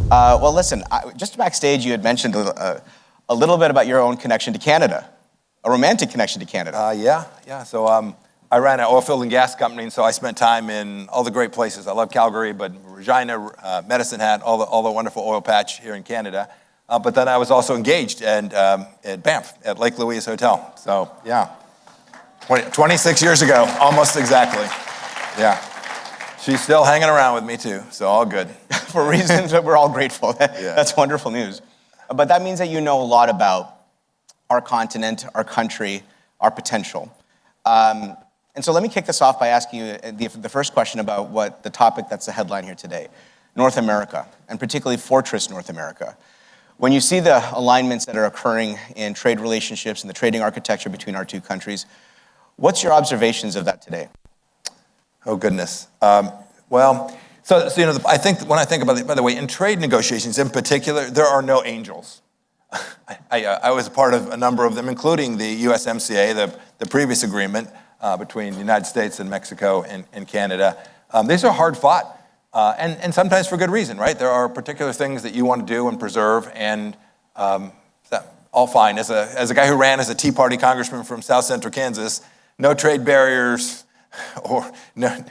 Well, listen, just backstage, you had mentioned a little bit about your own connection to Canada, a romantic connection to Canada. Yeah. So I ran an oil field and gas company, and so I spent time in all the great places. I love Calgary, but Regina, Medicine Hat, all the wonderful oil patch here in Canada. But then I was also engaged at Banff, at Lake Louise Hotel. So, yeah, 26 years ago, almost exactly. Yeah. She's still hanging around with me, too, so all good. For reasons that we're all grateful. That's wonderful news. But that means that you know a lot about our continent, our country, our potential. And so let me kick this off by asking you the first question about what the topic that's the headline here today, North America, and particularly Fortress North America. When you see the alignments that are occurring in trade relationships and the trading architecture between our two countries, what's your observations of that today? Oh, goodness. So I think when I think about it, by the way, in trade negotiations in particular, there are no angels. I was a part of a number of them, including the USMCA, the previous agreement between the United States and Mexico and Canada. These are hard fought, and sometimes for good reason, right? There are particular things that you want to do and preserve, and all fine. As a guy who ran as a Tea Party congressman from South Central Kansas, no trade barriers or no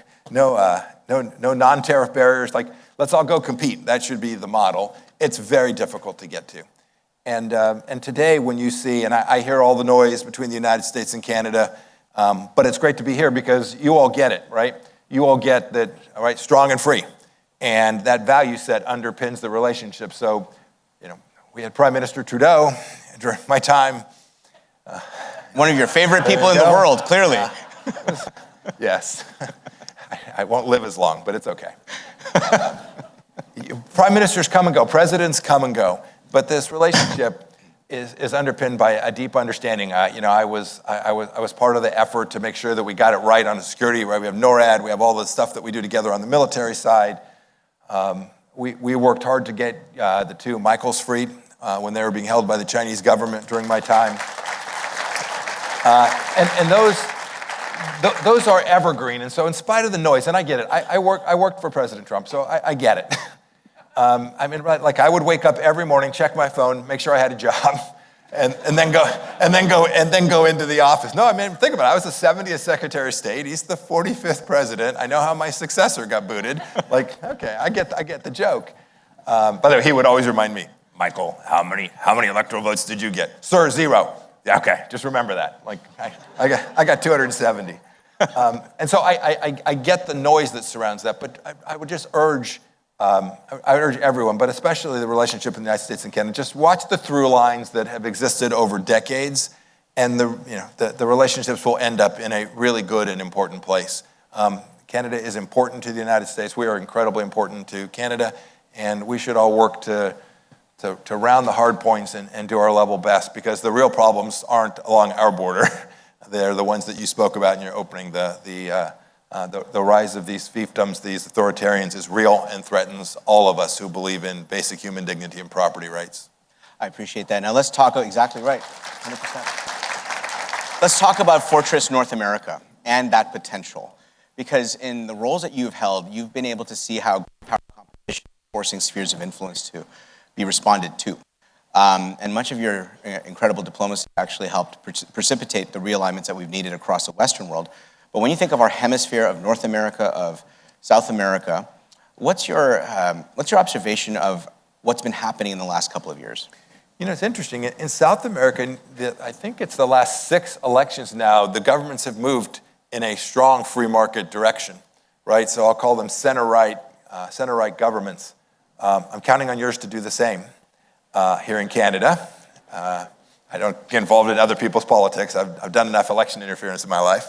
non-tariff barriers. Like, let's all go compete. That should be the model. It's very difficult to get to. And today when you see, and I hear all the noise between the United States and Canada, but it's great to be here because you all get it, right? You all get that, all right, strong and free. And that value set underpins the relationship. So, we had Prime Minister Trudeau during my time. One of your favorite people in the world, clearly. Yes. I won't live as long, but it's okay. Prime ministers come and go. Presidents come and go. But this relationship is underpinned by a deep understanding. I was part of the effort to make sure that we got it right on the security. Right, we have NORAD. We have all the stuff that we do together on the military side. We worked hard to get the two Michaels freed when they were being held by the Chinese government during my time. And those are evergreen. And so in spite of the noise, and I get it, I worked for President Trump, so I get it. I would wake up every morning, check my phone, make sure I had a job, and then go into the office. No, think about it. I was the 70th Secretary of State. He's the 45th president. I know how my successor got booted. Okay, I get the joke. By the way, he would always remind me, Michael, how many electoral votes did you get? Sir, 0. Yeah, okay, just remember that. I got 270. And so I get the noise that surrounds that, but I would just urge everyone, but especially the relationship in the United States and Canada, just watch the through lines that have existed over decades, and the relationships will end up in a really good and important place. Canada is important to the United States. We are incredibly important to Canada, and we should all work to round the hard points and do our level best, because the real problems aren't along our border. They're the ones that you spoke about in your opening. The rise of these fiefdoms, these authoritarians, is real and threatens all of us who believe in basic human dignity and property rights. I appreciate that. Now let's talk, exactly right, 100%. Let's talk about Fortress North America and that potential. Because in the roles that you've held, you've been able to see how power competition is forcing spheres of influence to be responded to. And much of your incredible diplomacy actually helped precipitate the realignments that we've needed across the Western world. But when you think of our hemisphere of North America, of South America, what's your observation of what's been happening in the last couple of years? It's interesting. In South America, I think it's the last 6 elections now, the governments have moved in a strong free market direction, right? So I'll call them center-right governments. I'm counting on yours to do the same here in Canada. I don't get involved in other people's politics. I've done enough election interference in my life.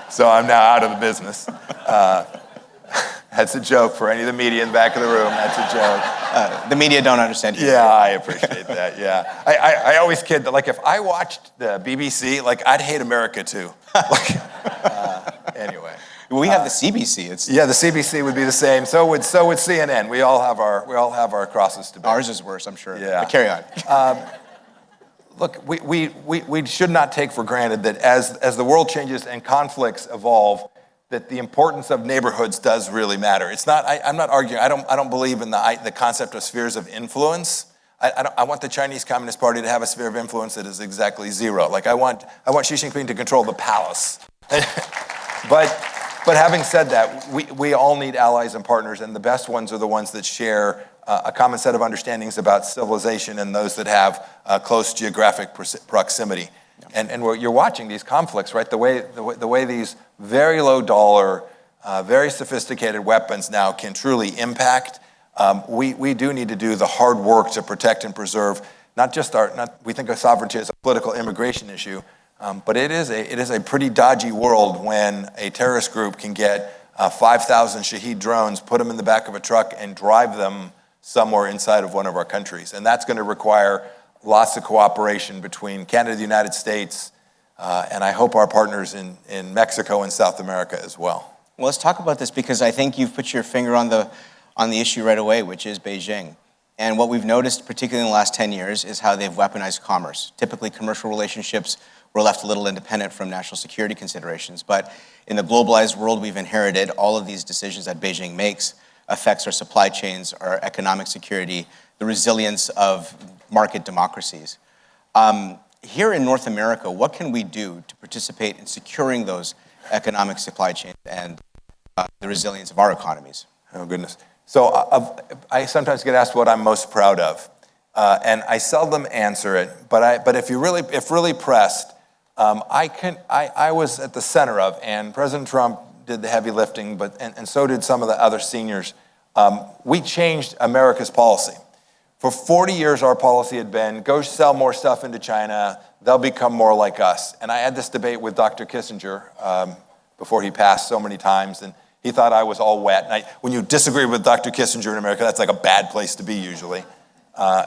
So I'm now out of the business. That's a joke for any of the media in the back of the room. That's a joke. The media don't understand you. Yeah, I appreciate that, yeah. I always kid that, if I watched the BBC, I'd hate America too. Anyway. We have the CBC. The CBC would be the same. So would CNN. We all have our crosses to bear. Ours is worse, I'm sure. Yeah. But carry on. Look, we should not take for granted that as the world changes and conflicts evolve, that the importance of neighborhoods does really matter. It's not. I'm not arguing. I don't believe in the concept of spheres of influence. I want the Chinese Communist Party to have a sphere of influence that is exactly zero. Like I want Xi Jinping to control the palace. But having said that, we all need allies and partners, and the best ones are the ones that share a common set of understandings about civilization and those that have close geographic proximity. And you're watching these conflicts, right? The way these very low dollar, very sophisticated weapons now can truly impact. We do need to do the hard work to protect and preserve we think of sovereignty as a political immigration issue, but it is a pretty dodgy world when a terrorist group can get 5,000 Shahed drones, put them in the back of a truck, and drive them somewhere inside of one of our countries. And that's going to require lots of cooperation between Canada and the United States, and I hope our partners in Mexico and South America as well. Well, let's talk about this because I think you've put your finger on the issue right away, which is Beijing. And what we've noticed, particularly in the last 10 years, is how they've weaponized commerce. Typically, commercial relationships were left a little independent from national security considerations. But in the globalized world we've inherited, all of these decisions that Beijing makes affects our supply chains, our economic security, the resilience of market democracies. Here in North America, what can we do to participate in securing those economic supply chains and the resilience of our economies? Oh, goodness. So I sometimes get asked what I'm most proud of, and I seldom answer it. But if really pressed, I was at the center of, and President Trump did the heavy lifting, and so did some of the other seniors. We changed America's policy. For 40 years, our policy had been, go sell more stuff into China, they'll become more like us. And I had this debate with Dr. Kissinger before he passed so many times, and he thought I was all wet. And when you disagree with Dr. Kissinger in America, that's like a bad place to be usually.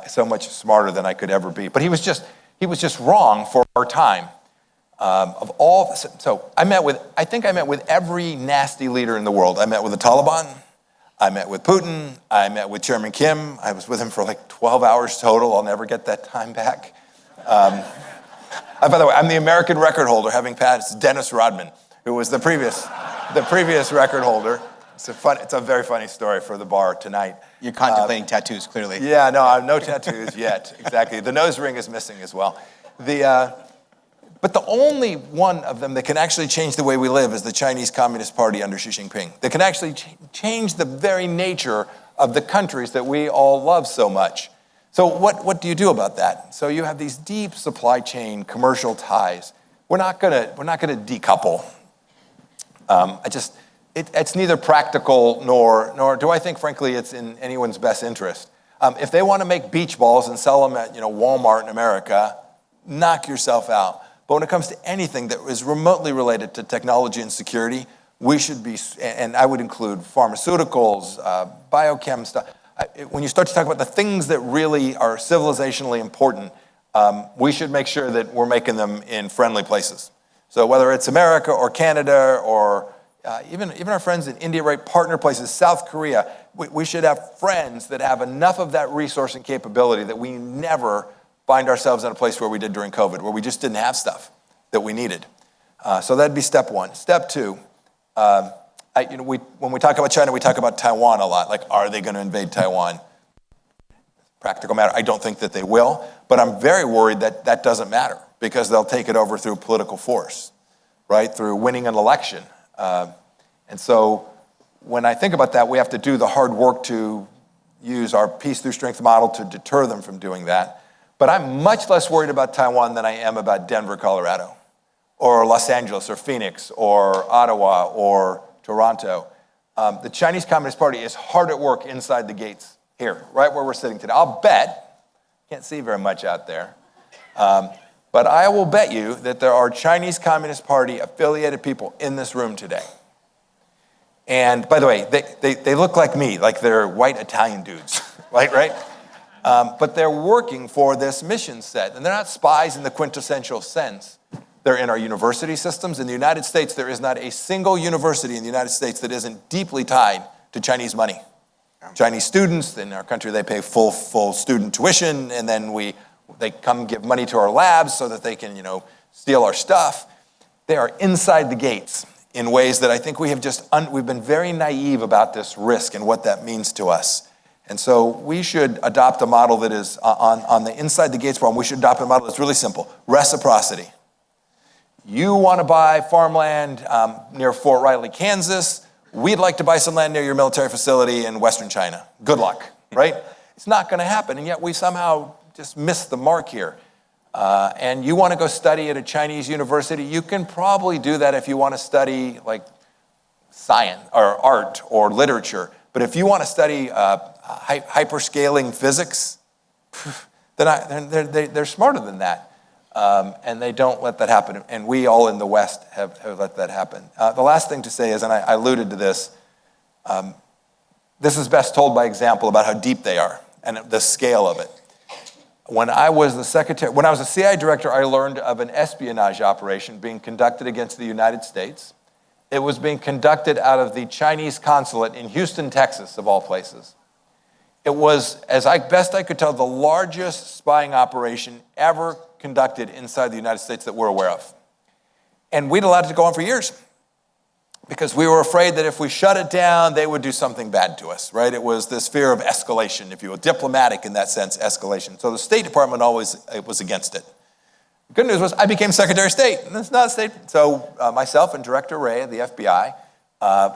So much smarter than I could ever be. But he was just wrong for our time. So I think I met with every nasty leader in the world. I met with the Taliban. I met with Putin. I met with Chairman Kim. I was with him for like 12 hours total. I'll never get that time back. By the way, I'm the American record holder, having passed Dennis Rodman, who was the previous record holder. It's a very funny story for the bar tonight. You're contemplating tattoos, clearly. Yeah, no, I have no tattoos yet. Exactly. The nose ring is missing as well. But the only one of them that can actually change the way we live is the Chinese Communist Party under Xi Jinping. That can actually change the very nature of the countries that we all love so much. So what do you do about that? So you have these deep supply chain commercial ties. We're not gonna decouple. It's neither practical nor do I think, frankly, it's in anyone's best interest. If they want to make beach balls and sell them at Walmart in America, knock yourself out. But when it comes to anything that is remotely related to technology and security, we should be, and I would include pharmaceuticals, biochem stuff. When you start to talk about the things that really are civilizationally important, we should make sure that we're making them in friendly places. So whether it's America or Canada or even our friends in India, right, partner places, South Korea, we should have friends that have enough of that resource and capability that we never find ourselves in a place where we did during COVID, where we just didn't have stuff that we needed. So that'd be step one. Step two, when we talk about China, we talk about Taiwan a lot. Like, are they going to invade Taiwan? Practical matter, I don't think that they will, but I'm very worried that doesn't matter because they'll take it over through political force, right, through winning an election. And so when I think about that, we have to do the hard work to use our peace through strength model to deter them from doing that. But I'm much less worried about Taiwan than I am about Denver, Colorado, or Los Angeles, or Phoenix, or Ottawa, or Toronto. The Chinese Communist Party is hard at work inside the gates here, right where we're sitting today. I'll bet, can't see very much out there, but I will bet you that there are Chinese Communist Party affiliated people in this room today. And by the way, they look like me, like they're white Italian dudes, right? But they're working for this mission set. And they're not spies in the quintessential sense. They're in our university systems. In the United States, there is not a single university in the United States that isn't deeply tied to Chinese money. Chinese students, in our country, they pay full student tuition, and then they come give money to our labs so that they can, steal our stuff. They are inside the gates in ways that I think we have we've been very naive about this risk and what that means to us. And so we should adopt a model that is on the inside the gates problem. We should adopt a model that's really simple: reciprocity. You want to buy farmland near Fort Riley, Kansas. We'd like to buy some land near your military facility in Western China. Good luck, right? It's not going to happen, and yet we somehow just missed the mark here. And you want to go study at a Chinese university, you can probably do that if you want to study like science or art or literature. But if you want to study hyperscaling physics, then they're smarter than that. And they don't let that happen. And we all in the West have let that happen. The last thing to say is, and I alluded to this, this is best told by example about how deep they are and the scale of it. When I was a CIA director, I learned of an espionage operation being conducted against the United States. It was being conducted out of the Chinese consulate in Houston, Texas, of all places. It was, best I could tell, the largest spying operation ever conducted inside the United States that we're aware of. And we'd allowed it to go on for years because we were afraid that if we shut it down, they would do something bad to us, right? It was this fear of escalation, if you will, diplomatic in that sense, escalation. So the State Department always was against it. The good news was I became Secretary of State, and it's not a state. So myself and Director Wray of the FBI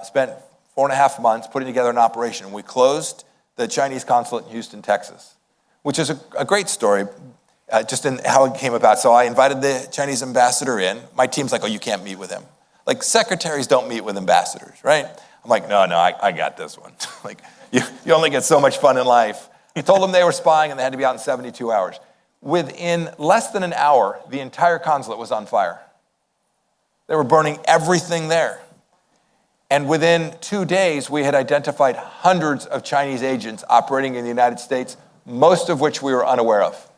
spent 4.5 months putting together an operation, and we closed the Chinese consulate in Houston, Texas, which is a great story, just in how it came about. So I invited the Chinese ambassador in. My team's like, oh, you can't meet with him. Like, secretaries don't meet with ambassadors, right? I'm like, no, I got this one. Like, you only get so much fun in life. I told them they were spying and they had to be out in 72 hours. Within less than an hour, the entire consulate was on fire. They were burning everything there. And within 2 days, we had identified hundreds of Chinese agents operating in the United States, most of which we were unaware of.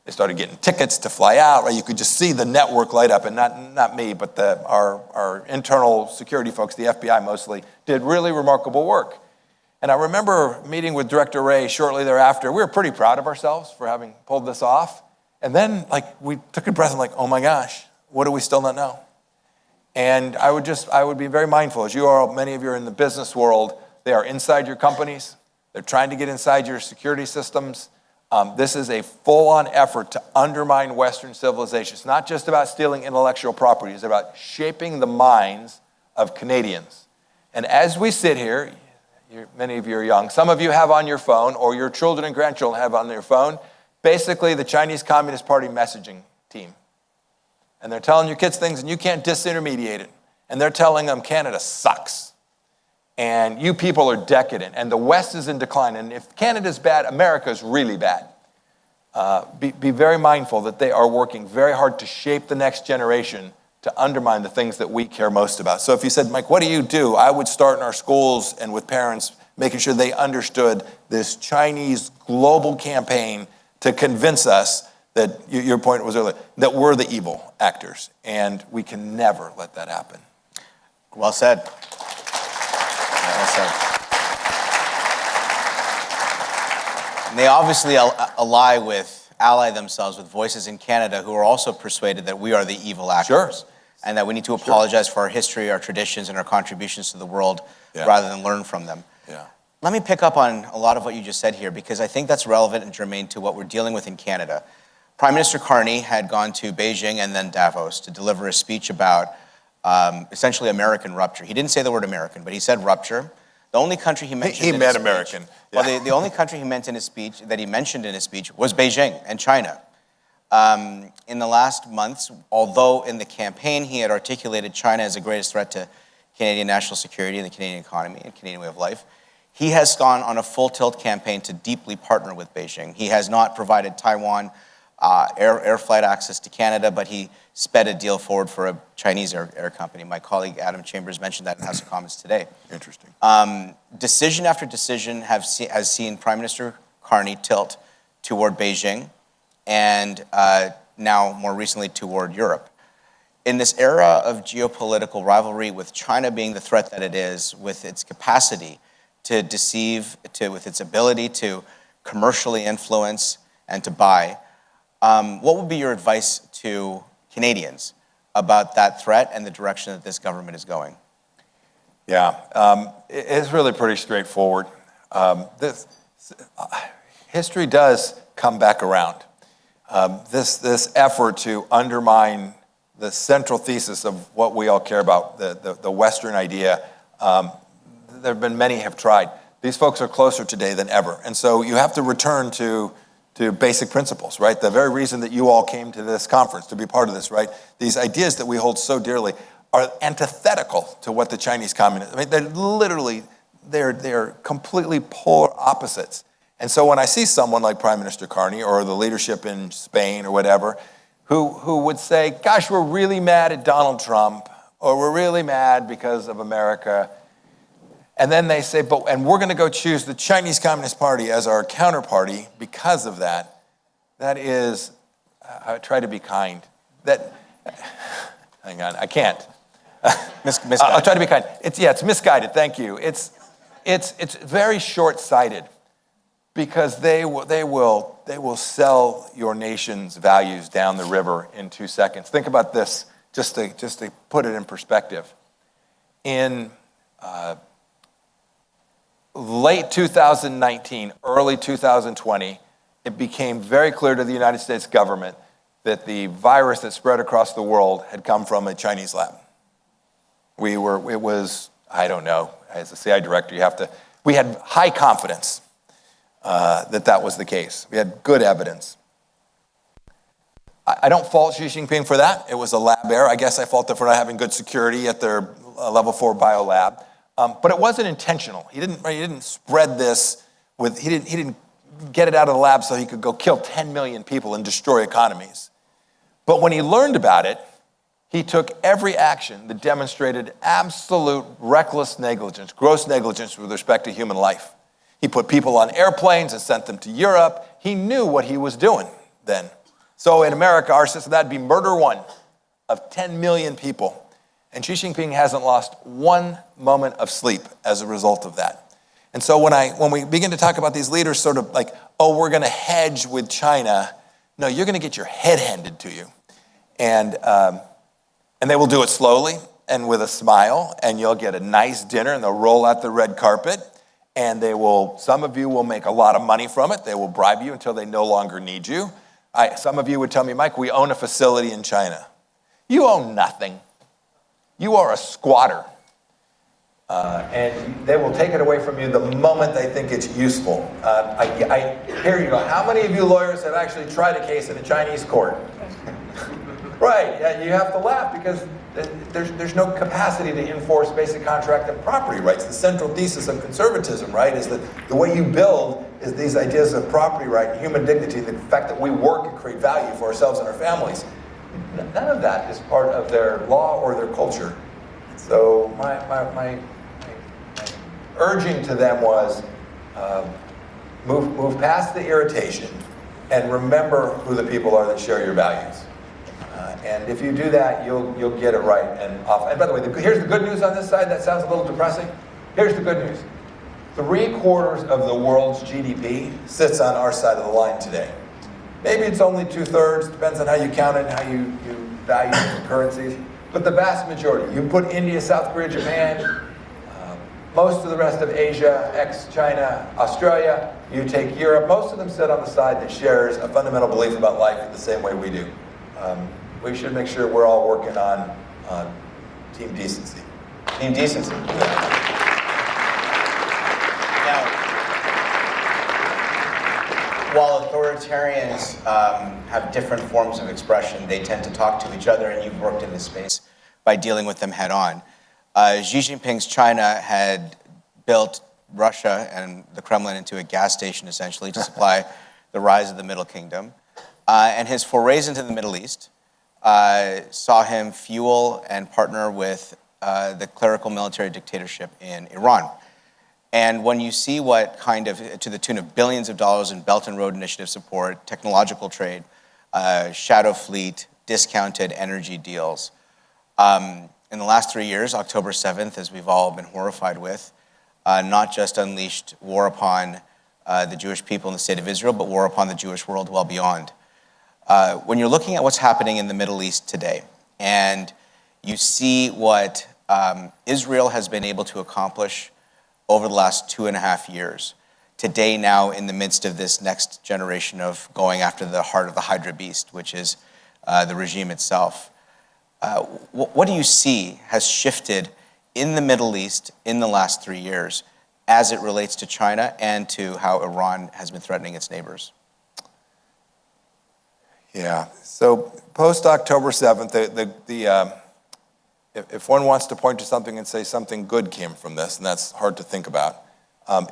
They started getting tickets to fly out, right? You could just see the network light up, and not me, but our internal security folks, the FBI mostly, did really remarkable work. And I remember meeting with Director Wray shortly thereafter. We were pretty proud of ourselves for having pulled this off. And then, we took a breath and oh my gosh, what do we still not know? And I would be very mindful, as many of you are in the business world, they are inside your companies. They're trying to get inside your security systems. This is a full-on effort to undermine Western civilization. It's not just about stealing intellectual property. It's about shaping the minds of Canadians. And as we sit here, many of you are young. Some of you have on your phone, or your children and grandchildren have on their phone, basically the Chinese Communist Party messaging team. And they're telling your kids things, and you can't disintermediate it. And they're telling them Canada sucks. And you people are decadent, and the West is in decline. And if Canada's bad, America's really bad. Be very mindful that they are working very hard to shape the next generation to undermine the things that we care most about. So if you said, Mike, what do? I would start in our schools and with parents, making sure they understood this Chinese global campaign to convince us that, your point was earlier, that we're the evil actors. And we can never let that happen. Well said. Well said. And they obviously ally themselves with voices in Canada who are also persuaded that we are the evil actors. Sure. And that we need to apologize for our history, our traditions, and our contributions to the world rather than learn from them. Yeah. Let me pick up on a lot of what you just said here, because I think that's relevant and germane to what we're dealing with in Canada. Prime Minister Carney had gone to Beijing and then Davos to deliver a speech about essentially American rupture. He didn't say the word American, but he said rupture. The only country he mentioned he in meant his American. Speech, well, the only country he meant in his speech, that he mentioned in his speech, was Beijing and China. In the last months, although in the campaign he had articulated China as the greatest threat to Canadian national security and the Canadian economy and Canadian way of life, he has gone on a full tilt campaign to deeply partner with Beijing. He has not provided Taiwan air flight access to Canada, but he sped a deal forward for a Chinese air company. My colleague Adam Chambers mentioned that in House of Commons today. Interesting. Decision after decision has seen Prime Minister Carney tilt toward Beijing, and now more recently toward Europe. In this era of geopolitical rivalry, with China being the threat that it is, with its capacity to deceive, with its ability to commercially influence and to buy, what would be your advice to Canadians about that threat and the direction that this government is going? Yeah, it's really pretty straightforward. History does come back around. This effort to undermine the central thesis of what we all care about, the Western idea, there have been many have tried. These folks are closer today than ever. And so you have to return to basic principles, right? The very reason that you all came to this conference, to be part of this, right? These ideas that we hold so dearly are antithetical to what the Chinese communists, I mean, they're completely polar opposites. And so when I see someone like Prime Minister Carney or the leadership in Spain or whatever, who would say, gosh, we're really mad at Donald Trump, or we're really mad because of America, and then they say, and we're going to go choose the Chinese Communist Party as our counterparty because of that. That is, I try to be kind. Hang on, I can't. Misguided. I'll try to be kind. It's misguided. Thank you. It's very short-sighted because they will sell your nation's values down the river in 2 seconds. Think about this, just to put it in perspective. In late 2019, early 2020, it became very clear to the United States government that the virus that spread across the world had come from a Chinese lab. I don't know, as a CI director, we had high confidence that was the case. We had good evidence. I don't fault Xi Jinping for that. It was a lab error. I guess I fault them for not having good security at their level 4 biolab. But it wasn't intentional. He didn't spread this he didn't get it out of the lab so he could go kill 10 million people and destroy economies. But when he learned about it, he took every action that demonstrated absolute reckless negligence, gross negligence with respect to human life. He put people on airplanes and sent them to Europe. He knew what he was doing then. So in America, our system, that'd be murder one of 10 million people. And Xi Jinping hasn't lost one moment of sleep as a result of that. And so when we begin to talk about these leaders sort of like, oh, we're going to hedge with China, no, you're going to get your head handed to you. And they will do it slowly and with a smile, and you'll get a nice dinner, and they'll roll out the red carpet, and some of you will make a lot of money from it. They will bribe you until they no longer need you. Some of you would tell me, Mike, we own a facility in China. You own nothing. You are a squatter. And they will take it away from you the moment they think it's useful. Here you go. How many of you lawyers have actually tried a case in a Chinese court? Right, yeah, you have to laugh because there's no capacity to enforce basic contract and property rights. The central thesis of conservatism, right, is that the way you build is these ideas of property right and human dignity, the fact that we work and create value for ourselves and our families. None of that is part of their law or their culture. So my urging to them was move past the irritation and remember who the people are that share your values. And if you do that, you'll get it right and off. And by the way, here's the good news on this side. That sounds a little depressing. Here's the good news. 3/4 of the world's GDP sits on our side of the line today. Maybe it's only 2/3, depends on how you count it and how you value different currencies. But the vast majority, you put India, South Korea, Japan, most of the rest of Asia, ex-China, Australia, you take Europe, most of them sit on the side that shares a fundamental belief about life in the same way we do. We should make sure we're all working on team decency. Team decency. Now, while authoritarians have different forms of expression, they tend to talk to each other, and you've worked in this space by dealing with them head on. Xi Jinping's China had built Russia and the Kremlin into a gas station, essentially, to supply the rise of the Middle Kingdom. And his forays into the Middle East saw him fuel and partner with the clerical military dictatorship in Iran. And when you see what kind of, to the tune of billions of dollars in Belt and Road Initiative support, technological trade, shadow fleet, discounted energy deals, in the last 3 years, October 7th, as we've all been horrified with, not just unleashed war upon the Jewish people in the state of Israel, but war upon the Jewish world well beyond. When you're looking at what's happening in the Middle East today, and you see what Israel has been able to accomplish over the last 2.5 years, today now in the midst of this next generation of going after the heart of the Hydra beast, which is the regime itself. What do you see has shifted in the Middle East in the last 3 years as it relates to China and to how Iran has been threatening its neighbors? Yeah, so post-October 7th, if one wants to point to something and say something good came from this, and that's hard to think about,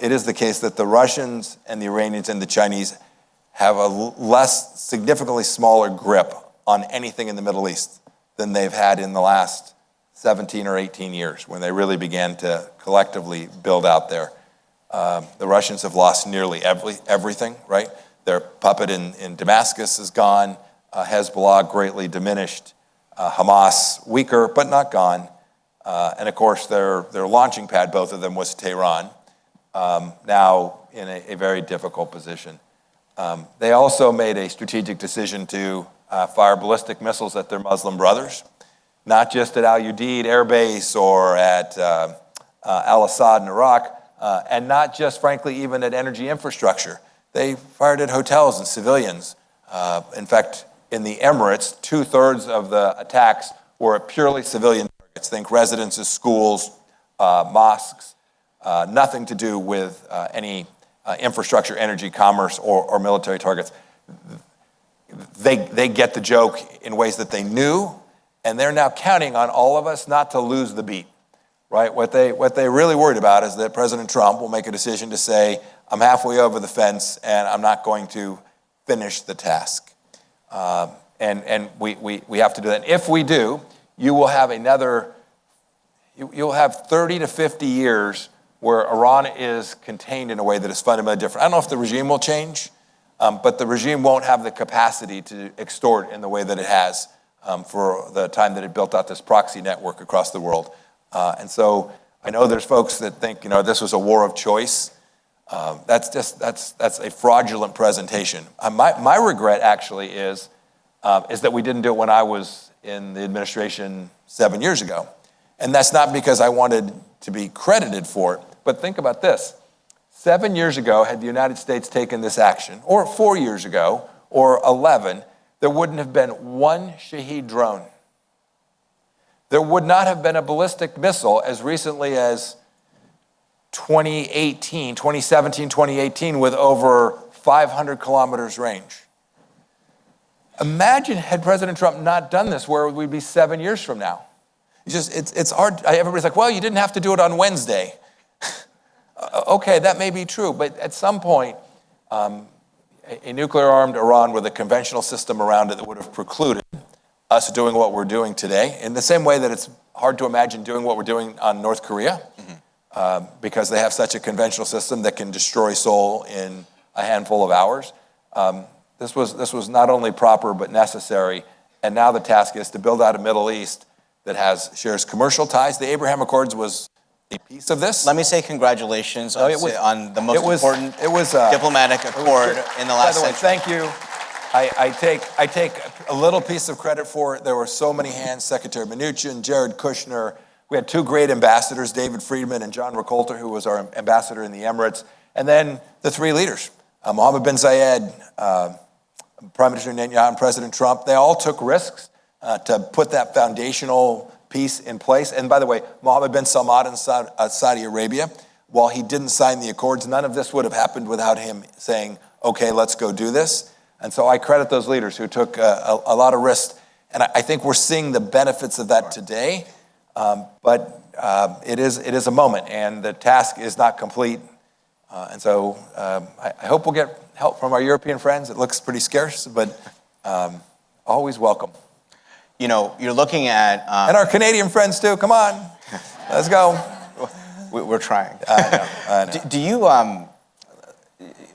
it is the case that the Russians and the Iranians and the Chinese have a significantly smaller grip on anything in the Middle East than they've had in the last 17 or 18 years, when they really began to collectively build out there. The Russians have lost nearly everything, right? Their puppet in Damascus is gone. Hezbollah greatly diminished. Hamas weaker, but not gone. And of course, their launching pad, both of them, was Tehran, now in a very difficult position. They also made a strategic decision to fire ballistic missiles at their Muslim brothers, not just at Al-Udeid Air Base or at al-Assad in Iraq, and not just, frankly, even at energy infrastructure. They fired at hotels and civilians. In fact, in the Emirates, 2/3 of the attacks were at purely civilian targets. Think residences, schools, mosques, nothing to do with any infrastructure, energy, commerce, or military targets. They get the joke in ways that they knew, and they're now counting on all of us not to lose the beat, right? What they really worried about is that President Trump will make a decision to say, I'm halfway over the fence, and I'm not going to finish the task. And we have to do that. And if we do, you will have you'll have 30 to 50 years where Iran is contained in a way that is fundamentally different. I don't know if the regime will change, but the regime won't have the capacity to extort in the way that it has for the time that it built out this proxy network across the world. And so I know there's folks that think, this was a war of choice. That's a fraudulent presentation. My regret actually is that we didn't do it when I was in the administration 7 years ago. And that's not because I wanted to be credited for it, but think about this. 7 years ago, had the United States taken this action, or 4 years ago, or 11, there wouldn't have been one Shahed drone. There would not have been a ballistic missile as recently as 2017, 2018, with over 500 kilometers range. Imagine had President Trump not done this, where would we be 7 years from now? It's hard. Everybody's like, well, you didn't have to do it on Wednesday. Okay, that may be true, but at some point, a nuclear-armed Iran with a conventional system around it that would have precluded us doing what we're doing today, in the same way that it's hard to imagine doing what we're doing on North Korea, because they have such a conventional system that can destroy Seoul in a handful of hours. This was not only proper but necessary, and now the task is to build out a Middle East that shares commercial ties. The Abraham Accords was a piece of this. Let me say congratulations on the most important diplomatic accord in the last century. Thank you. I take a little piece of credit for it. There were so many hands: Secretary Mnuchin, Jared Kushner. We had two great ambassadors, David Friedman and John Rakolter, who was our ambassador in the Emirates, and then the three leaders, Mohammed bin Zayed, Prime Minister Netanyahu, and President Trump. They all took risks to put that foundational piece in place. And by the way, Mohammed bin Salman in Saudi Arabia, while he didn't sign the accords, none of this would have happened without him saying, okay, let's go do this. And so I credit those leaders who took a lot of risks. And I think we're seeing the benefits of that today. But it is a moment, and the task is not complete. And so I hope we'll get help from our European friends. It looks pretty scarce, but always welcome. You're looking at... and our Canadian friends, too. Come on. Let's go. We're trying. I know. Do you,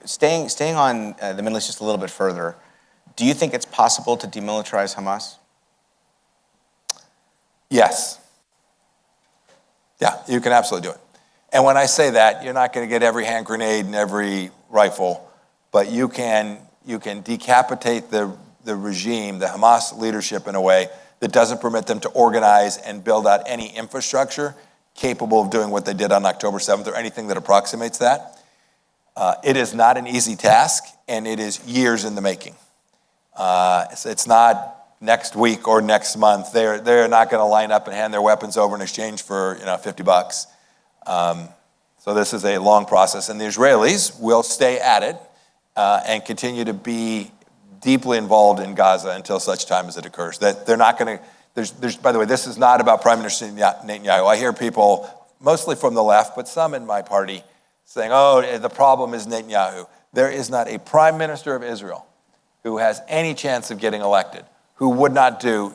staying on the Middle East just a little bit further, do you think it's possible to demilitarize Hamas? Yes. Yeah, you can absolutely do it. And when I say that, you're not going to get every hand grenade and every rifle, but you can decapitate the regime, the Hamas leadership, in a way that doesn't permit them to organize and build out any infrastructure capable of doing what they did on October 7th or anything that approximates that. It is not an easy task, and it is years in the making. It's not next week or next month. They're not going to line up and hand their weapons over in exchange for $50. So this is a long process, and the Israelis will stay at it and continue to be deeply involved in Gaza until such time as it occurs. That they're not going to. By the way, this is not about Prime Minister Netanyahu. I hear people, mostly from the left, but some in my party, saying, "Oh, the problem is Netanyahu." There is not a Prime Minister of Israel who has any chance of getting elected who would not do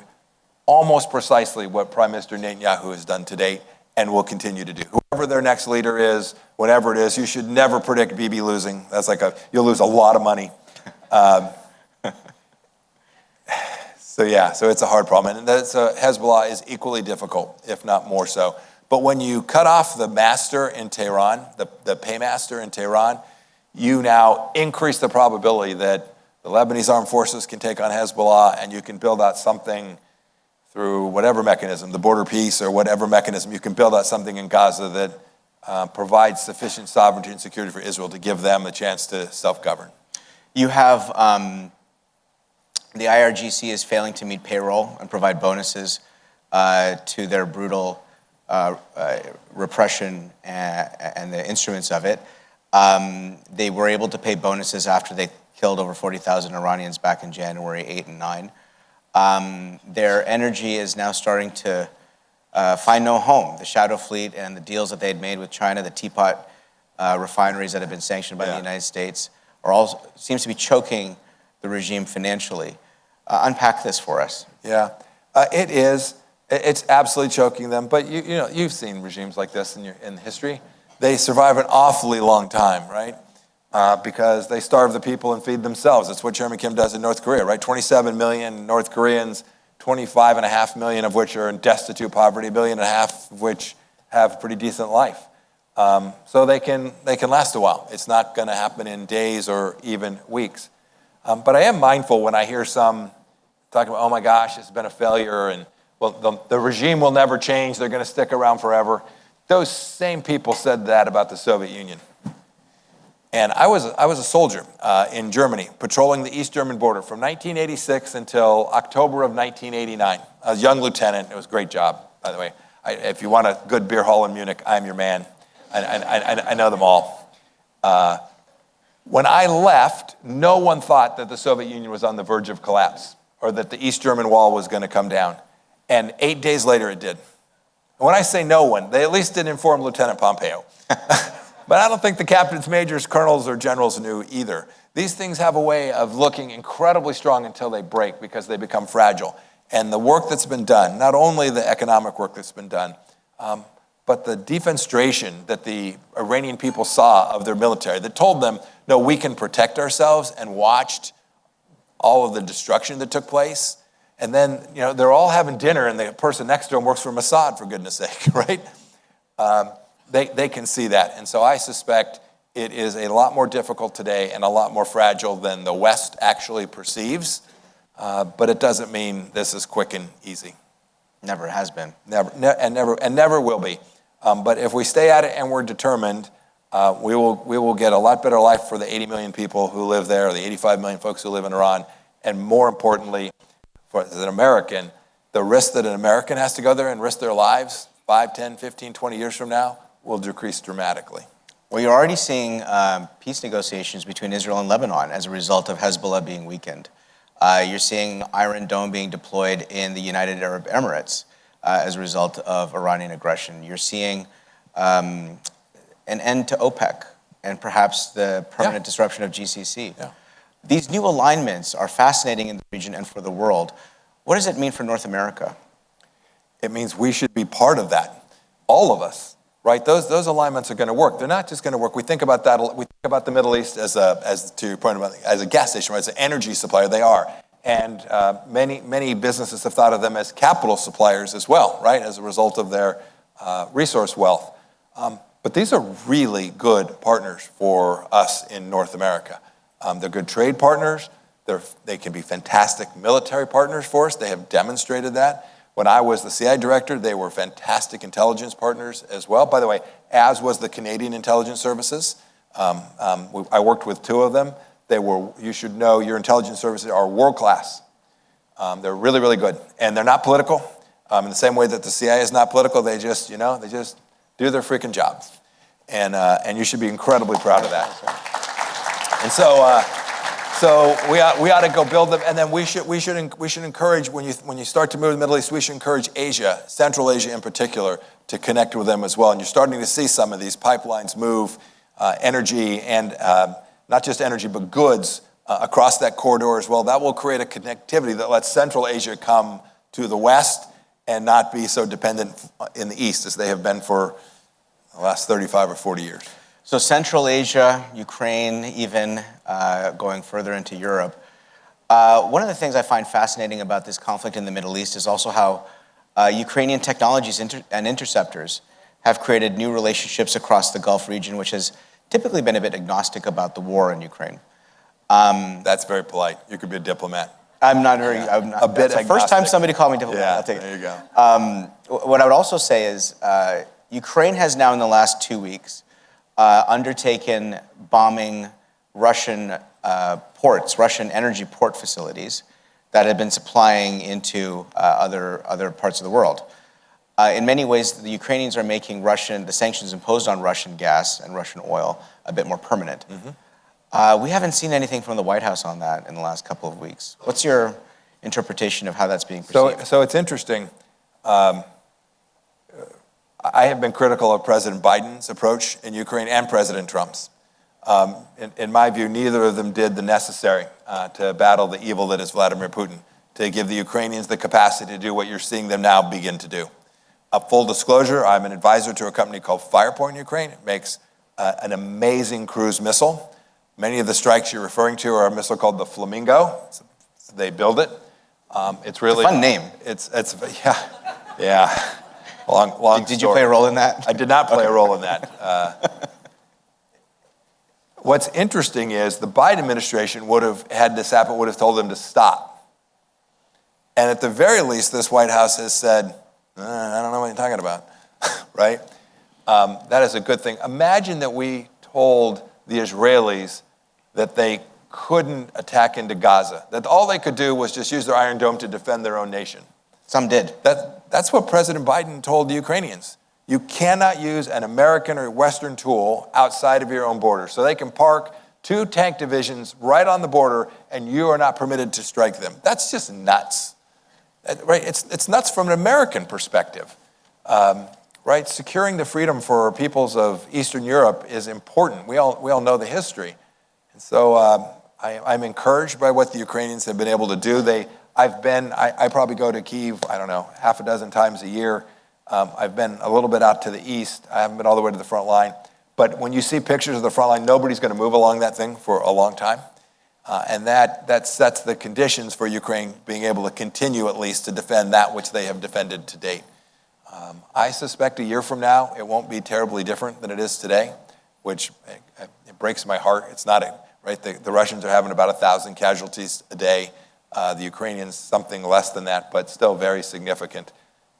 almost precisely what Prime Minister Netanyahu has done to date and will continue to do. Whoever their next leader is, whatever it is, you should never predict Bibi losing. That's you'll lose a lot of money. So it's a hard problem. And Hezbollah is equally difficult, if not more so. But when you cut off the master in Tehran, the paymaster in Tehran, you now increase the probability that the Lebanese armed forces can take on Hezbollah, and you can build out something through whatever mechanism, the border peace or whatever mechanism, you can build out something in Gaza that provides sufficient sovereignty and security for Israel to give them a chance to self-govern. You have the IRGC is failing to meet payroll and provide bonuses to their brutal repression and the instruments of it. They were able to pay bonuses after they killed over 40,000 Iranians back in January 8 and 9. Their energy is now starting to find no home. The shadow fleet and the deals that they had made with China, the teapot refineries that have been sanctioned by the United States, seems to be choking the regime financially. Unpack this for us. Yeah, it is. It's absolutely choking them. But you've seen regimes like this in history. They survive an awfully long time, right? Because they starve the people and feed themselves. That's what Chairman Kim does in North Korea, right? 27 million North Koreans, 25.5 million of which are in destitute poverty, 1.5 million of which have a pretty decent life. So they can last a while. It's not going to happen in days or even weeks. But I am mindful when I hear some talking about, oh my gosh, it's been a failure, and well, the regime will never change. They're going to stick around forever. Those same people said that about the Soviet Union. And I was a soldier in Germany, patrolling the East German border from 1986 until October of 1989. I was a young lieutenant. It was a great job, by the way. If you want a good beer hall in Munich, I'm your man. I know them all. When I left, no one thought that the Soviet Union was on the verge of collapse or that the East German wall was going to come down. And 8 days later, it did. And when I say no one, they at least didn't inform Lieutenant Pompeo. But I don't think the captains, majors, colonels, or generals knew either. These things have a way of looking incredibly strong until they break because they become fragile. And the work that's been done, not only the economic work that's been done, but the defenestration that the Iranian people saw of their military that told them, no, we can protect ourselves, and watched all of the destruction that took place. And then, they're all having dinner, and the person next to them works for Mossad, for goodness sake, right? They can see that. And so I suspect it is a lot more difficult today and a lot more fragile than the West actually perceives. But it doesn't mean this is quick and easy. Never has been. Never will be. But if we stay at it and we're determined, we will get a lot better life for the 80 million people who live there, or the 85 million folks who live in Iran. And more importantly, as an American, the risk that an American has to go there and risk their lives 5, 10, 15, 20 years from now will decrease dramatically. Well, you're already seeing peace negotiations between Israel and Lebanon as a result of Hezbollah being weakened. You're seeing Iron Dome being deployed in the United Arab Emirates as a result of Iranian aggression. You're seeing an end to OPEC and perhaps the permanent disruption of GCC. Yeah. These new alignments are fascinating in the region and for the world. What does it mean for North America? It means we should be part of that, all of us, right? Those alignments are going to work. They're not just going to work. We think about that. We think about the Middle East as to your point about as a gas station, right? As an energy supplier. They are, and many businesses have thought of them as capital suppliers as well, right? As a result of their resource wealth. But these are really good partners for us in North America. They're good trade partners. They can be fantastic military partners for us. They have demonstrated that. When I was the CIA director, they were fantastic intelligence partners as well. By the way, as was the Canadian Intelligence Services. I worked with two of them. You should know, your intelligence services are world-class. They're really, really good. And they're not political. In the same way that the CIA is not political, they just do their freaking job. And you should be incredibly proud of that. And so we ought to go build them, and then we should encourage, when you start to move to the Middle East, we should encourage Asia, Central Asia in particular, to connect with them as well. And you're starting to see some of these pipelines move energy, and not just energy but goods across that corridor as well. That will create a connectivity that lets Central Asia come to the West and not be so dependent in the East as they have been for the last 35 or 40 years. So Central Asia, Ukraine, even going further into Europe. One of the things I find fascinating about this conflict in the Middle East is also how Ukrainian technologies and interceptors have created new relationships across the Gulf region, which has typically been a bit agnostic about the war in Ukraine. That's very polite. You could be a diplomat. I'm not very. I'm not, a bit that's the first time somebody called me diplomat. Yeah, I'll take it. there you go. What I would also say is Ukraine has now, in the last 2 weeks, undertaken bombing Russian ports, Russian energy port facilities that have been supplying into other parts of the world. In many ways, the Ukrainians are making the sanctions imposed on Russian gas and Russian oil a bit more permanent. We haven't seen anything from the White House on that in the last couple of weeks. What's your interpretation of how that's being perceived? So it's interesting. I have been critical of President Biden's approach in Ukraine and President Trump's. In my view, neither of them did the necessary to battle the evil that is Vladimir Putin, to give the Ukrainians the capacity to do what you're seeing them now begin to do. Full disclosure, I'm an advisor to a company called Firepoint in Ukraine. It makes an amazing cruise missile. Many of the strikes you're referring to are a missile called the Flamingo. They build it. It's really a fun name. It's yeah. Long Did you play a role in that? I did not play a role in that. What's interesting is the Biden administration would have had this happen, would have told them to stop. And at the very least, this White House has said, I don't know what you're talking about, right? That is a good thing. Imagine that we told the Israelis that they couldn't attack into Gaza, that all they could do was just use their Iron Dome to defend their own nation. Some did. That's what President Biden told the Ukrainians. You cannot use an American or Western tool outside of your own border. So they can park 2 tank divisions right on the border and you are not permitted to strike them. That's just nuts, right? It's nuts from an American perspective, right? Securing the freedom for peoples of Eastern Europe is important. We all know the history. And so I'm encouraged by what the Ukrainians have been able to do. I probably go to Kyiv, I don't know, half a dozen times a year. I've been a little bit out to the east. I haven't been all the way to the front line. But when you see pictures of the front line, nobody's going to move along that thing for a long time. And that sets the conditions for Ukraine being able to continue at least to defend that which they have defended to date. I suspect a year from now, it won't be terribly different than it is today, which it breaks my heart. It's not, right? The Russians are having about 1,000 casualties a day. The Ukrainians, something less than that, but still very significant.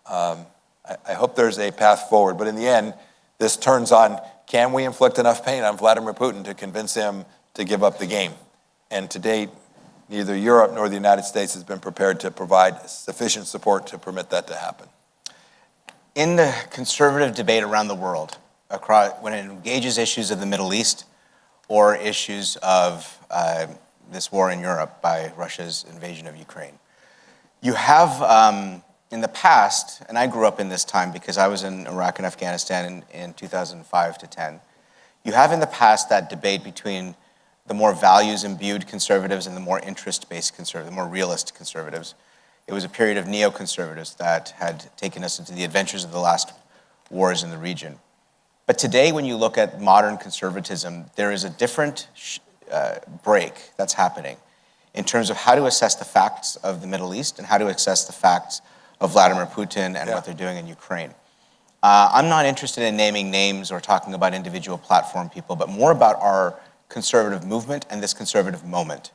I hope there's a path forward. But in the end, this turns on, can we inflict enough pain on Vladimir Putin to convince him to give up the game? And to date, neither Europe nor the United States has been prepared to provide sufficient support to permit that to happen. In the conservative debate around the world, when it engages issues of the Middle East or issues of this war in Europe by Russia's invasion of Ukraine, you have, in the past, and I grew up in this time because I was in Iraq and Afghanistan in 2005 to 10, you have in the past that debate between the more values-imbued conservatives and the more interest-based conservatives, the more realist conservatives. It was a period of neoconservatives that had taken us into the adventures of the last wars in the region. But today, when you look at modern conservatism, there is a different break that's happening in terms of how to assess the facts of the Middle East and how to assess the facts of Vladimir Putin and what they're doing in Ukraine. I'm not interested in naming names or talking about individual platform people, but more about our conservative movement and this conservative moment.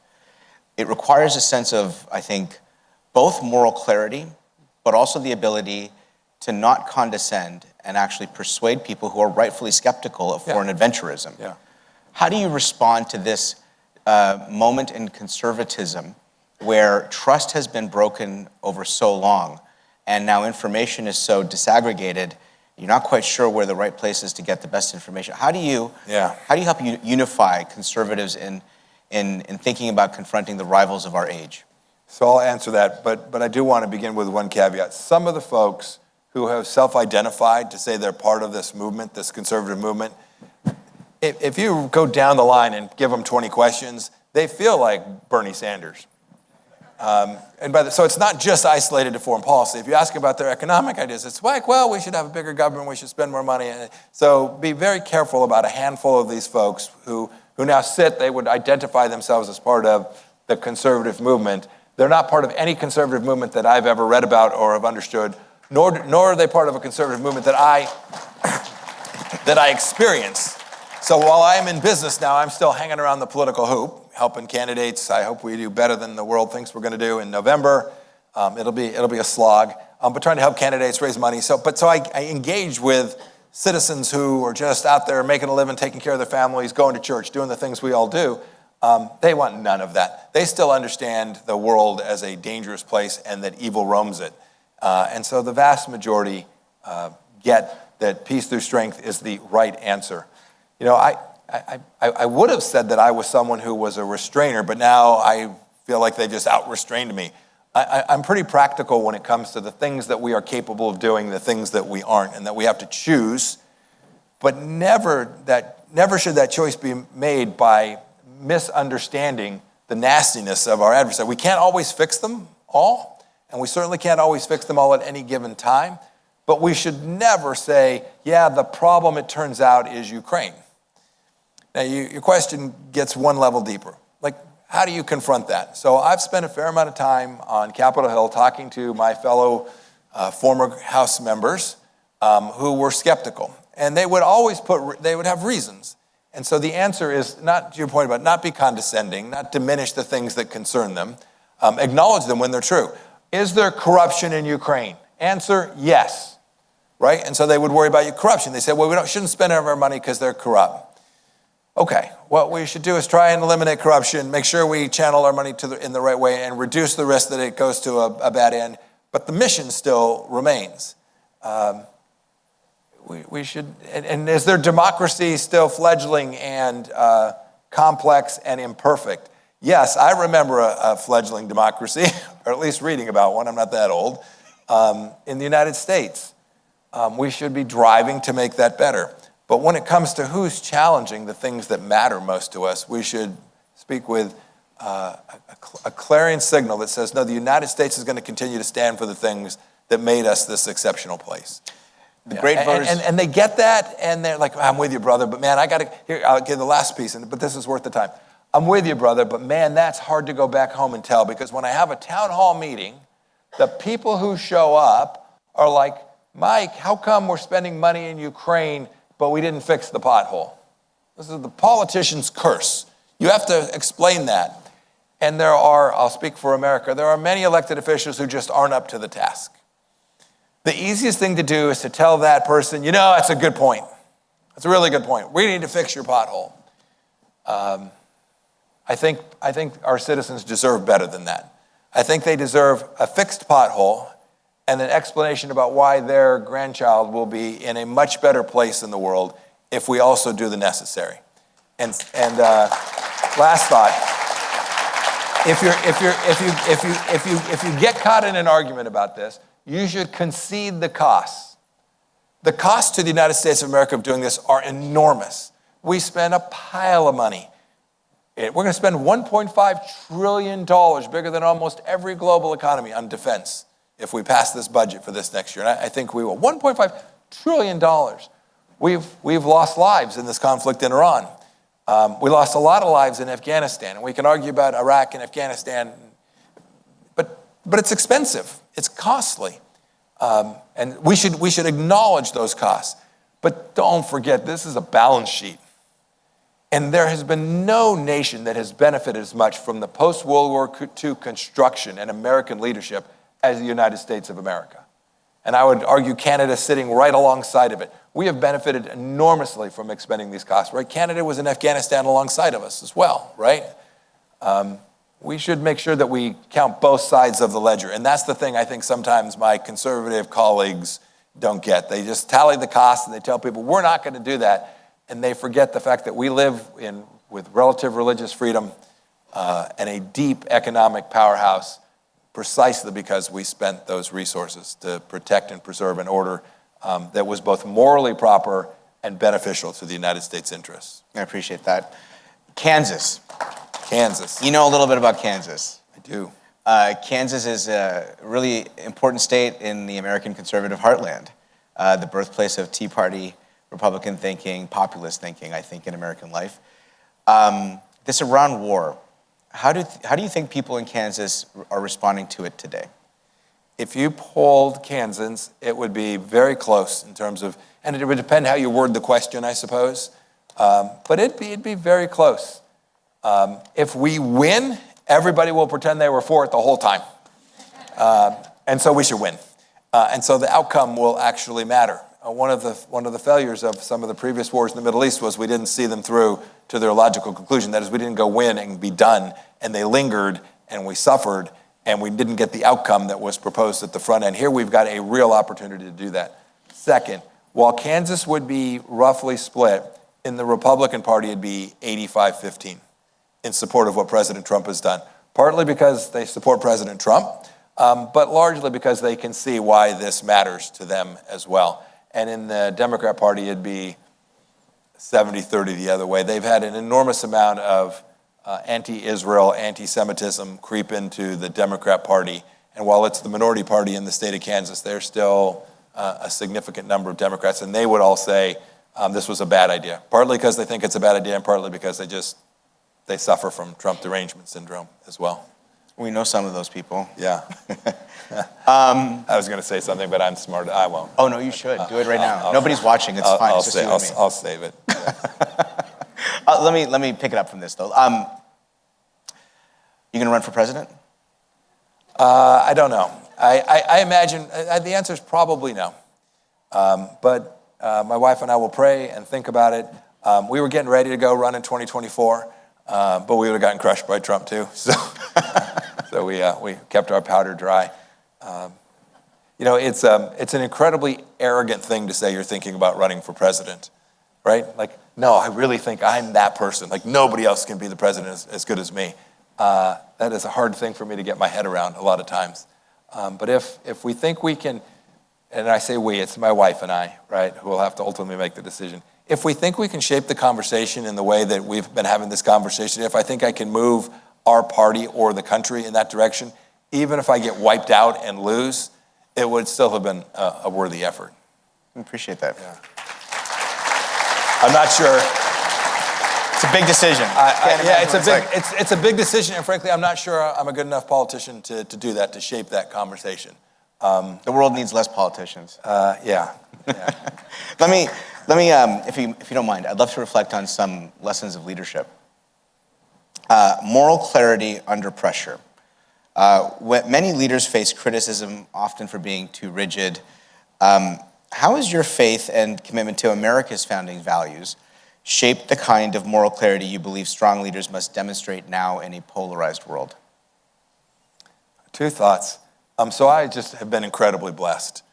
it requires a sense of, I think, both moral clarity, but also the ability to not condescend and actually persuade people who are rightfully skeptical of foreign adventurism. Yeah. How do you respond to this moment in conservatism where trust has been broken over so long and now information is so disaggregated, you're not quite sure where the right place is to get the best information? How do you help unify conservatives in thinking about confronting the rivals of our age? So I'll answer that, but I do want to begin with one caveat. Some of the folks who have self-identified to say they're part of this movement, this conservative movement, if you go down the line and give them 20 questions, they feel like Bernie Sanders. So it's not just isolated to foreign policy. If you ask about their economic ideas, it's like, well, we should have a bigger government, we should spend more money. So be very careful about a handful of these folks who now they would identify themselves as part of the conservative movement. They're not part of any conservative movement that I've ever read about or have understood, nor are they part of a conservative movement that I experience. So while I am in business now, I'm still hanging around the political hoop, helping candidates. I hope we do better than the world thinks we're going to do in November. It'll be a slog, but trying to help candidates raise money. So I engage with citizens who are just out there making a living, taking care of their families, going to church, doing the things we all do. They want none of that. They still understand the world as a dangerous place and that evil roams it. And so the vast majority get that peace through strength is the right answer. You know, I would have said that I was someone who was a restrainer, but now I feel like they just out-restrained me. I'm pretty practical when it comes to the things that we are capable of doing, the things that we aren't, and that we have to choose. But never should that choice be made by misunderstanding the nastiness of our adversary. We can't always fix them all, and we certainly can't always fix them all at any given time. But we should never say, yeah, the problem, it turns out, is Ukraine. Now, your question gets one level deeper. Like, how do you confront that? So I've spent a fair amount of time on Capitol Hill talking to my fellow former House members who were skeptical. And they would always they would have reasons. And so the answer is, not to your point about not be condescending, not diminish the things that concern them, acknowledge them when they're true. Is there corruption in Ukraine? Answer, yes. Right? And so they would worry about corruption. They said, well, we shouldn't spend our money because they're corrupt. Okay, what we should do is try and eliminate corruption, make sure we channel our money in the right way and reduce the risk that it goes to a bad end. But the mission still remains. We should, and is their democracy still fledgling and complex and imperfect? Yes, I remember a fledgling democracy, or at least reading about one, I'm not that old, in the United States. We should be driving to make that better. But when it comes to who's challenging the things that matter most to us, we should speak with a clarion signal that says, no, the United States is going to continue to stand for the things that made us this exceptional place. And they get that, and they're like, I'm with you, brother, but man, I'll give the last piece, but this is worth the time. I'm with you, brother, but man, that's hard to go back home and tell, because when I have a town hall meeting, the people who show up are like, Mike, how come we're spending money in Ukraine, but we didn't fix the pothole? This is the politician's curse. You have to explain that. And I'll speak for America, there are many elected officials who just aren't up to the task. The easiest thing to do is to tell that person, that's a good point. That's a really good point. We need to fix your pothole. I think our citizens deserve better than that. I think they deserve a fixed pothole and an explanation about why their grandchild will be in a much better place in the world if we also do the necessary. And last thought, if you get caught in an argument about this, you should concede the costs. The costs to the United States of America of doing this are enormous. We spend a pile of money. We're going to spend $1.5 trillion, bigger than almost every global economy, on defense if we pass this budget for this next year. And I think we will. $1.5 trillion. We've lost lives in this conflict in Iran. We lost a lot of lives in Afghanistan. And we can argue about Iraq and Afghanistan, but it's expensive. It's costly. And we should acknowledge those costs. But don't forget, this is a balance sheet. And there has been no nation that has benefited as much from the post-World War II construction and American leadership as the United States of America. And I would argue Canada sitting right alongside of it. We have benefited enormously from expending these costs, right? Canada was in Afghanistan alongside of us as well, right? We should make sure that we count both sides of the ledger. And that's the thing I think sometimes my conservative colleagues don't get. They just tally the costs and they tell people, we're not going to do that. And they forget the fact that we live with relative religious freedom and a deep economic powerhouse precisely because we spent those resources to protect and preserve an order that was both morally proper and beneficial to the United States interests. I appreciate that. Kansas. Kansas. You know a little bit about Kansas. I do. Kansas is a really important state in the American conservative heartland, the birthplace of Tea Party, Republican thinking, populist thinking, I think, in American life. This Iran war, how do you think people in Kansas are responding to it today? If you polled Kansans, it would be very close in terms of, and it would depend how you word the question, I suppose, but it'd be very close. If we win, everybody will pretend they were for it the whole time. And so we should win. And so the outcome will actually matter. One of the failures of some of the previous wars in the Middle East was we didn't see them through to their logical conclusion. That is, we didn't go win and be done, and they lingered, and we suffered, and we didn't get the outcome that was proposed at the front end. Here we've got a real opportunity to do that. Second, while Kansas would be roughly split, in the Republican Party it'd be 85-15 in support of what President Trump has done. Partly because they support President Trump, but largely because they can see why this matters to them as well. And in the Democrat Party, it'd be 70-30 the other way. They've had an enormous amount of anti-Israel, anti-Semitism creep into the Democrat Party. And while it's the minority party in the state of Kansas, there's still a significant number of Democrats. And they would all say this was a bad idea, partly because they think it's a bad idea and partly because they suffer from Trump derangement syndrome as well. We know some of those people. Yeah. I was going to say something, but I'm smart. I won't. Oh, no, you should. Do it right now. Nobody's watching. It's fine. It's just you and me. I'll save it. Let me pick it up from this, though. You going to run for president? I don't know. I imagine the answer is probably no. But my wife and I will pray and think about it. We were getting ready to go run in 2024, but we would have gotten crushed by Trump, too. So we kept our powder dry. It's an incredibly arrogant thing to say you're thinking about running for president, right? Like, no, I really think I'm that person. Like, nobody else can be the president as good as me. That is a hard thing for me to get my head around a lot of times. But if we think we can, and I say we, it's my wife and I, right, who will have to ultimately make the decision. If we think we can shape the conversation in the way that we've been having this conversation, if I think I can move our party or the country in that direction, even if I get wiped out and lose, it would still have been a worthy effort. I appreciate that. Yeah. I'm not sure. It's a big decision. It's a big decision, and frankly, I'm not sure I'm a good enough politician to do that, to shape that conversation. The world needs less politicians. Yeah. Let me, if you don't mind, I'd love to reflect on some lessons of leadership. Moral clarity under pressure. Many leaders face criticism, often for being too rigid. How has your faith and commitment to America's founding values shaped the kind of moral clarity you believe strong leaders must demonstrate now in a polarized world? Two thoughts. So I just have been incredibly blessed.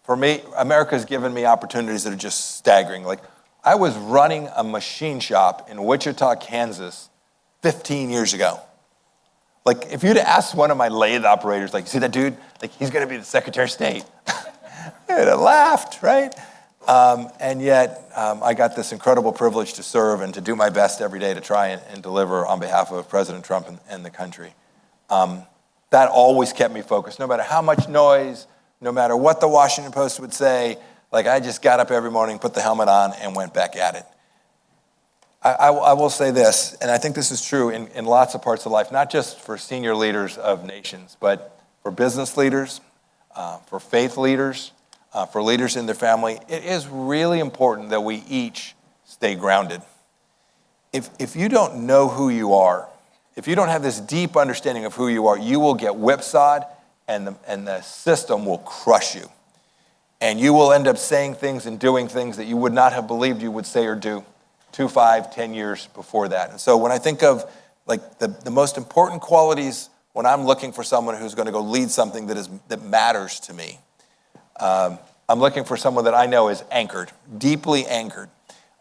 For me, America's given me opportunities that are just staggering. Like, I was running a machine shop in Wichita, Kansas, 15 years ago. Like, if you'd asked one of my lathe operators, like, you see that dude? Like, he's going to be the Secretary of State. They'd have laughed, right? And yet, I got this incredible privilege to serve and to do my best every day to try and deliver on behalf of President Trump and the country. That always kept me focused, no matter how much noise, no matter what the Washington Post would say. Like, I just got up every morning, put the helmet on, and went back at it. I will say this, and I think this is true in lots of parts of life, not just for senior leaders of nations, but for business leaders, for faith leaders, for leaders in their family. It is really important that we each stay grounded. If you don't know who you are, if you don't have this deep understanding of who you are, you will get whipsawed and the system will crush you. And you will end up saying things and doing things that you would not have believed you would say or do 2, 5, 10 years before that. And so when I think of like the most important qualities when I'm looking for someone who's going to go lead something that matters to me, I'm looking for someone that I know is anchored, deeply anchored.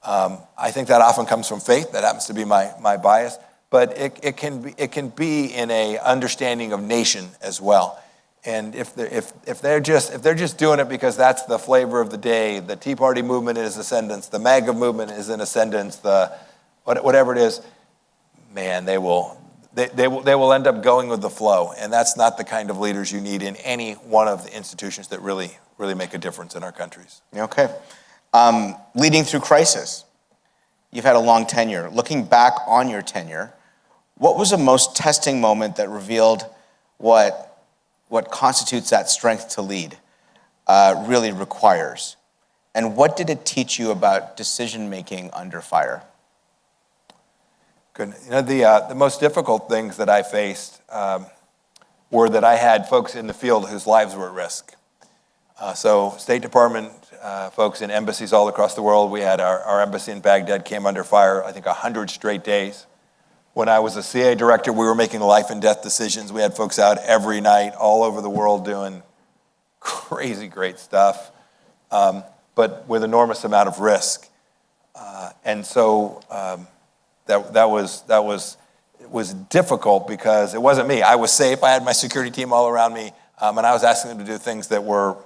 I think that often comes from faith. That happens to be my bias. But it can be in a understanding of nation as well. And if they're just doing it because that's the flavor of the day, the Tea Party movement is ascendance, the MAGA movement is in ascendance, whatever it is, man, they will end up going with the flow. And that's not the kind of leaders you need in any one of the institutions that really make a difference in our countries. Okay. Leading through crisis. You've had a long tenure. Looking back on your tenure, what was the most testing moment that revealed what constitutes that strength to lead really requires? And what did it teach you about decision-making under fire? Good. You know, the most difficult things that I faced were that I had folks in the field whose lives were at risk. So State Department folks in embassies all across the world. We had our embassy in Baghdad came under fire, I think 100 straight days. When I was a CIA director, we were making life and death decisions. We had folks out every night all over the world doing crazy great stuff, but with enormous amount of risk. And so that was difficult because it wasn't me. I was safe. I had my security team all around me, and I was asking them to do things that were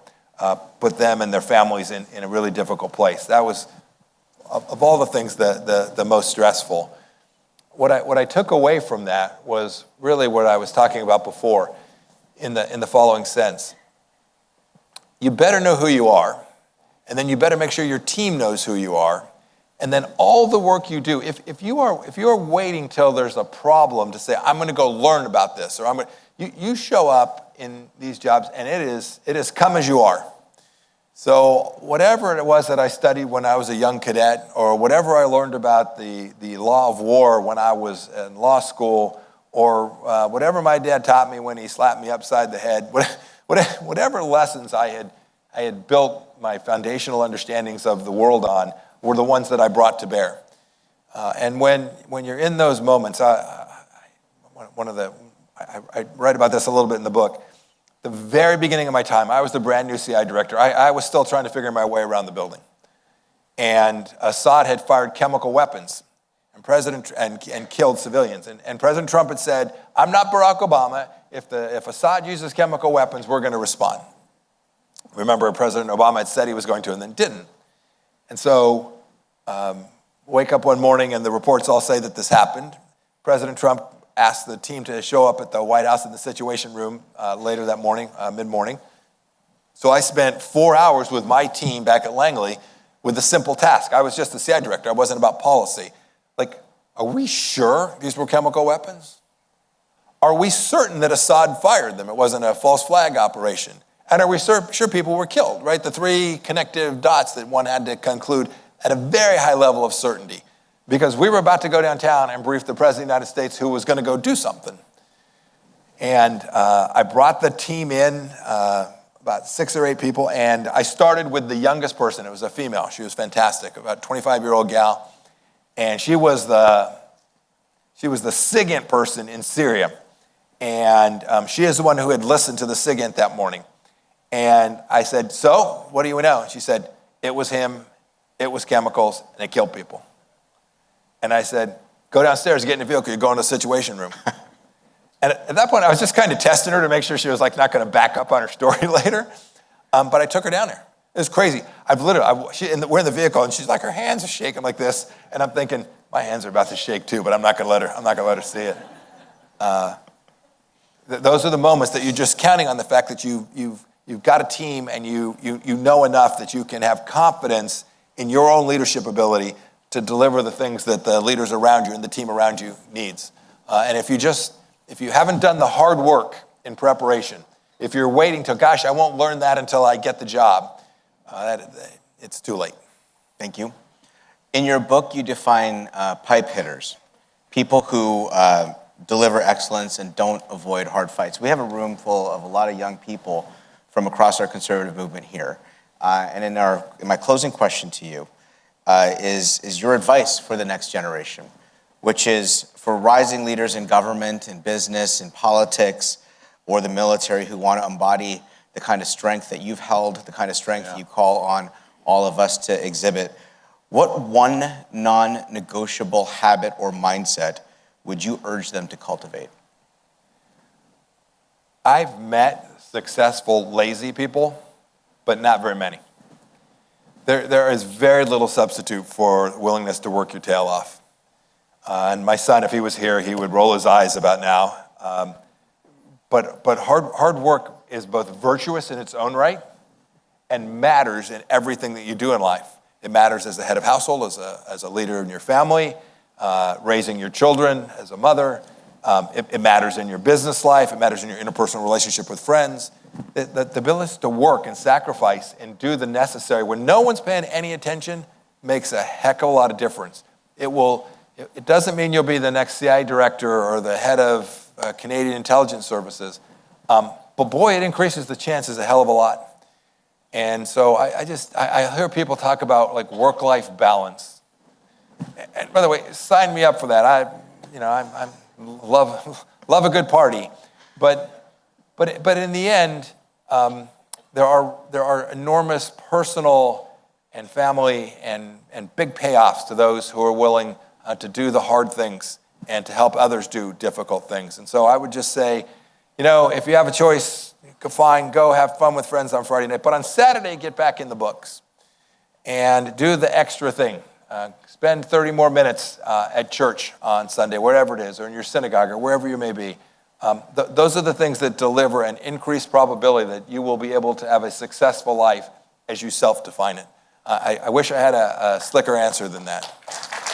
put them and their families in a really difficult place. That was, of all the things, the most stressful. What I took away from that was really what I was talking about before in the following sense. You better know who you are, and then you better make sure your team knows who you are, and then all the work you do, if you are waiting till there's a problem to say, I'm going to go learn about this, or you show up in these jobs, and it is come as you are. So whatever it was that I studied when I was a young cadet, or whatever I learned about the law of war when I was in law school, or whatever my dad taught me when he slapped me upside the head, whatever lessons I had built my foundational understandings of the world on were the ones that I brought to bear. And when you're in those moments, I write about this a little bit in the book. The very beginning of my time, I was the brand new CI director. I was still trying to figure my way around the building. And Assad had fired chemical weapons and killed civilians. And President Trump had said, I'm not Barack Obama. If Assad uses chemical weapons, we're going to respond. Remember, President Obama had said he was going to and then didn't. And so wake up one morning and the reports all say that this happened. President Trump asked the team to show up at the White House in the Situation Room later that morning, mid-morning. So I spent 4 hours with my team back at Langley with a simple task. I was just the CI director. I wasn't about policy. Like, are we sure these were chemical weapons? Are we certain that Assad fired them? It wasn't a false flag operation. And are we sure people were killed, right? The three connective dots that one had to conclude at a very high level of certainty. Because we were about to go downtown and brief the President of the United States who was going to go do something. And I brought the team in, about 6 or 8 people, and I started with the youngest person. It was a female. She was fantastic, about a 25-year-old gal. And she was the SIGINT person in Syria. And she is the one who had listened to the SIGINT that morning. And I said, so, what do you know? And she said, it was him, it was chemicals, and it killed people. And I said, go downstairs, get in the vehicle, you're going to the Situation Room. And at that point, I was just kind of testing her to make sure she was like not going to back up on her story later. But I took her down there. It was crazy. We're in the vehicle, and she's like, her hands are shaking like this. And I'm thinking, my hands are about to shake too, but I'm not going to let her see it. Those are the moments that you're just counting on the fact that you've got a team and you know enough that you can have confidence in your own leadership ability to deliver the things that the leaders around you and the team around you needs. And if you haven't done the hard work in preparation, if you're waiting till, gosh, I won't learn that until I get the job, it's too late. Thank you. In your book, you define pipe hitters, people who deliver excellence and don't avoid hard fights. We have a room full of a lot of young people from across our conservative movement here. And in my closing question to you is your advice for the next generation, which is for rising leaders in government, in business, in politics, or the military who want to embody the kind of strength that you've held, the kind of strength you call on all of us to exhibit. What one non-negotiable habit or mindset would you urge them to cultivate? I've met successful, lazy people, but not very many. There is very little substitute for willingness to work your tail off. And my son, if he was here, he would roll his eyes about now. But hard work is both virtuous in its own right and matters in everything that you do in life. It matters as the head of household, as a leader in your family, raising your children as a mother. It matters in your business life. It matters in your interpersonal relationship with friends. The ability to work and sacrifice and do the necessary when no one's paying any attention makes a heck of a lot of difference. It doesn't mean you'll be the next CIA director or the head of Canadian Intelligence Services, but boy, it increases the chances a hell of a lot. And so I hear people talk about like work-life balance. And by the way, sign me up for that. I love a good party, but in the end, there are enormous personal and family and big payoffs to those who are willing to do the hard things and to help others do difficult things. And so I would just say, if you have a choice, fine, go have fun with friends on Friday night. But on Saturday, get back in the books and do the extra thing. Spend 30 more minutes at church on Sunday, wherever it is, or in your synagogue, or wherever you may be. Those are the things that deliver an increased probability that you will be able to have a successful life as you self-define it. I wish I had a slicker answer than that.